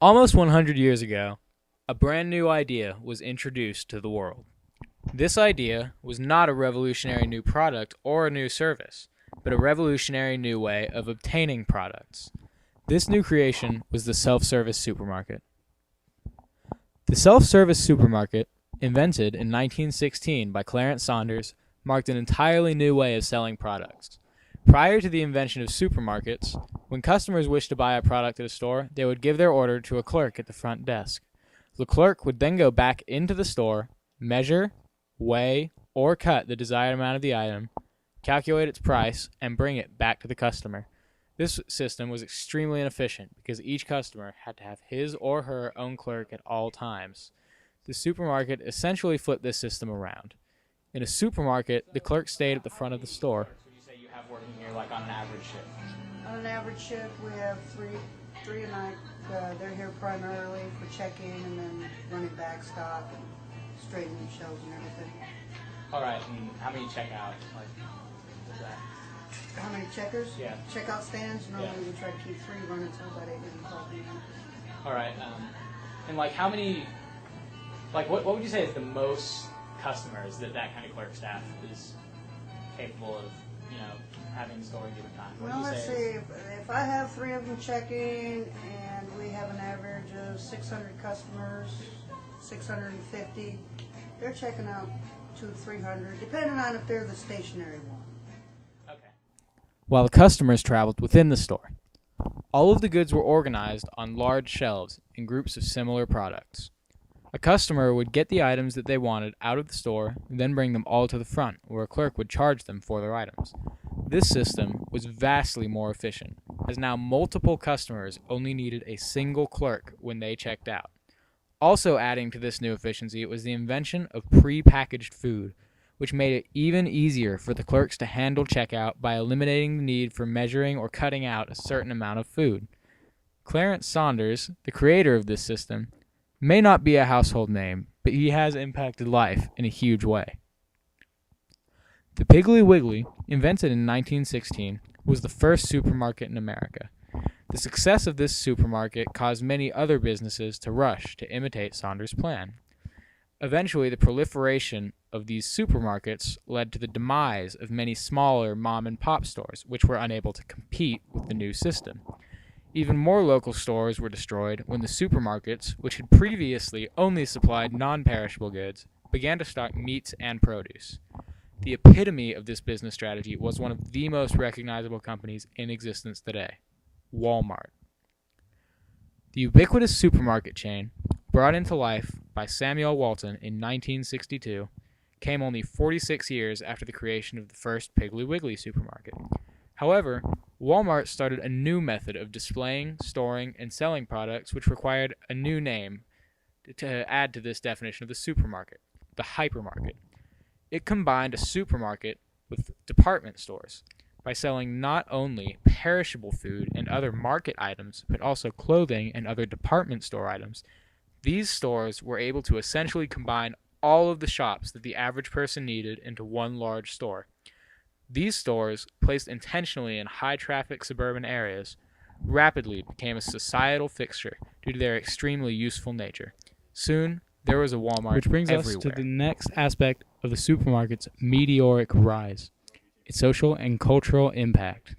Almost 100 years ago, a brand new idea was introduced to the world. This idea was not a revolutionary new product or a new service, but a revolutionary new way of obtaining products. This new creation was the self-service supermarket. The self-service supermarket, invented in 1916 by Clarence Saunders, marked an entirely new way of selling products. Prior to the invention of supermarkets, when customers wished to buy a product at a store, they would give their order to a clerk at the front desk. The clerk would then go back into the store, measure, weigh, or cut the desired amount of the item, calculate its price, and bring it back to the customer. This system was extremely inefficient because each customer had to have his or her own clerk at all times. The supermarket essentially flipped this system around. In a supermarket, the clerk stayed at the front of the store. Would you say you have working here like on an average shift? On an average shift, we have three a night. They're here primarily for check-in and then running back stock and straightening shelves and everything. All right, and how many check out? What's that? How many checkers? Yeah. Checkout stands, normally Yeah. we try to keep 3 running until about 8 o'clock in the evening. All right, and like how many, like what would you say is the most customers that kind of clerk staff is capable of, having in store at a given time? What Well, would you let's say see. If I have 3 of them checking and we have an average of 600 customers, 650, they're checking out 200 to 300, depending on if they're the stationary one. Okay. While the customers traveled within the store. All of the goods were organized on large shelves in groups of similar products. A customer would get the items that they wanted out of the store and then bring them all to the front, where a clerk would charge them for their items. This system was vastly more efficient, as now multiple customers only needed a single clerk when they checked out. Also adding to this new efficiency was the invention of pre-packaged food, which made it even easier for the clerks to handle checkout by eliminating the need for measuring or cutting out a certain amount of food. Clarence Saunders, the creator of this system, may not be a household name, but he has impacted life in a huge way. The Piggly Wiggly, invented in 1916, was the first supermarket in America. The success of this supermarket caused many other businesses to rush to imitate Saunders' plan. Eventually, the proliferation of these supermarkets led to the demise of many smaller mom-and-pop stores, which were unable to compete with the new system. Even more local stores were destroyed when the supermarkets, which had previously only supplied non-perishable goods, began to stock meats and produce. The epitome of this business strategy was one of the most recognizable companies in existence today, Walmart. The ubiquitous supermarket chain, brought into life by Samuel Walton in 1962, came only 46 years after the creation of the first Piggly Wiggly supermarket. However, Walmart started a new method of displaying, storing, and selling products which required a new name to add to this definition of the supermarket, the hypermarket. It combined a supermarket with department stores by selling not only perishable food and other market items, but also clothing and other department store items. These stores were able to essentially combine all of the shops that the average person needed into one large store. These stores, placed intentionally in high-traffic suburban areas, rapidly became a societal fixture due to their extremely useful nature. Soon, there was a Walmart Which brings everywhere. us to the next aspect of the supermarket's meteoric rise, its social and cultural impact.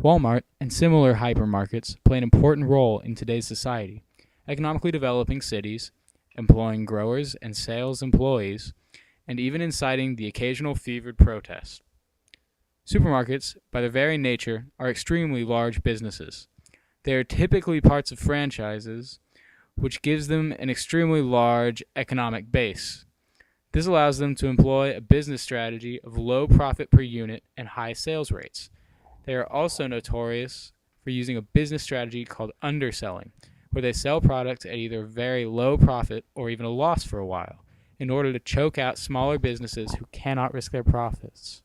Walmart and similar hypermarkets play an important role in today's society, economically developing cities, employing growers and sales employees, and even inciting the occasional fevered protest. Supermarkets, by their very nature, are extremely large businesses. They are typically parts of franchises, which gives them an extremely large economic base. This allows them to employ a business strategy of low profit per unit and high sales rates. They are also notorious for using a business strategy called underselling, where they sell products at either very low profit or even a loss for a while, in order to choke out smaller businesses who cannot risk their profits.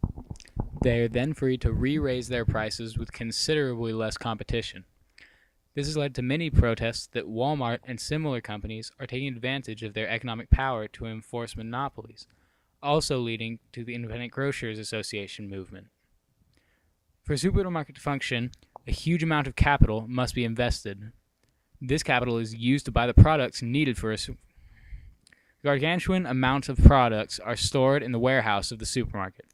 They are then free to re-raise their prices with considerably less competition. This has led to many protests that Walmart and similar companies are taking advantage of their economic power to enforce monopolies, also leading to the Independent Grocers Association movement. For a supermarket to function, a huge amount of capital must be invested. This capital is used to buy the products needed for gargantuan amounts of products are stored in the warehouse of the supermarket.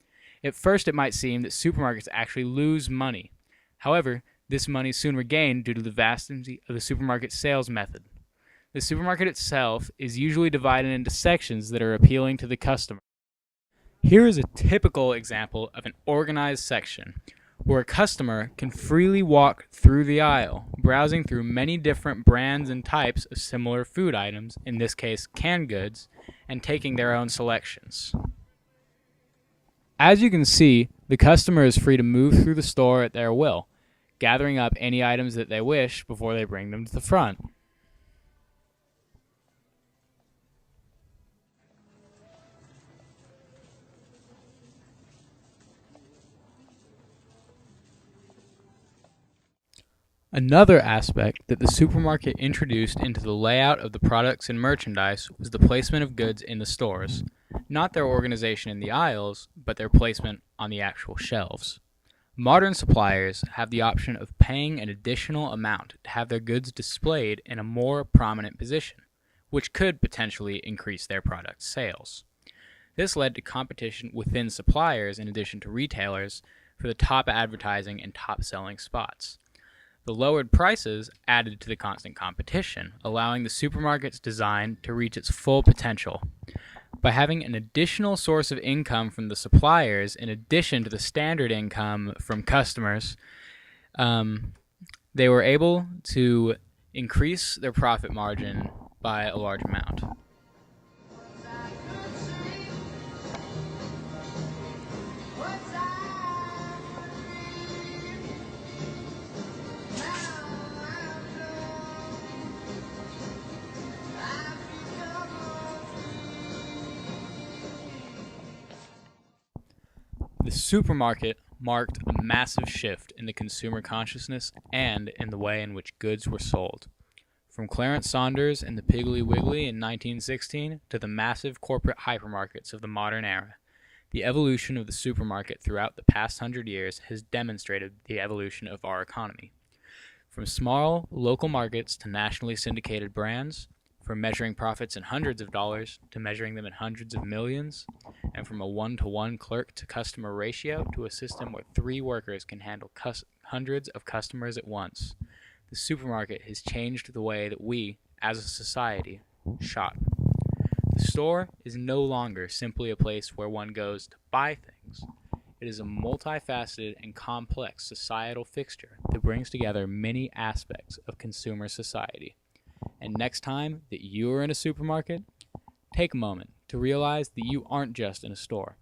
At first, it might seem that supermarkets actually lose money. However, this money is soon regained due to the vastity of the supermarket sales method. The supermarket itself is usually divided into sections that are appealing to the customer. Here is a typical example of an organized section, where a customer can freely walk through the aisle, browsing through many different brands and types of similar food items, in this case canned goods, and taking their own selections. As you can see, the customer is free to move through the store at their will, gathering up any items that they wish before they bring them to the front. Another aspect that the supermarket introduced into the layout of the products and merchandise was the placement of goods in the stores, not their organization in the aisles, but their placement on the actual shelves. Modern suppliers have the option of paying an additional amount to have their goods displayed in a more prominent position, which could potentially increase their product sales. This led to competition within suppliers in addition to retailers for the top advertising and top selling spots. The lowered prices added to the constant competition, allowing the supermarket's design to reach its full potential. By having an additional source of income from the suppliers, in addition to the standard income from customers, they were able to increase their profit margin by a large amount. The supermarket marked a massive shift in the consumer consciousness and in the way in which goods were sold. From Clarence Saunders and the Piggly Wiggly in 1916 to the massive corporate hypermarkets of the modern era, the evolution of the supermarket throughout the past 100 years has demonstrated the evolution of our economy. From small local markets to nationally syndicated brands, from measuring profits in hundreds of dollars to measuring them in hundreds of millions, and from a one-to-one clerk-to-customer ratio to a system where 3 workers can handle hundreds of customers at once, the supermarket has changed the way that we, as a society, shop. The store is no longer simply a place where one goes to buy things. It is a multifaceted and complex societal fixture that brings together many aspects of consumer society. And next time that you are in a supermarket, take a moment to realize that you aren't just in a store.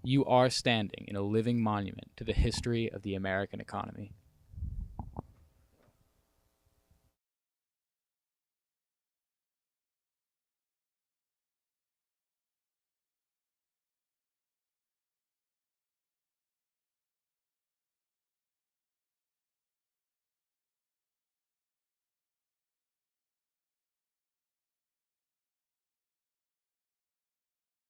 You are standing in a living monument to the history of the American economy.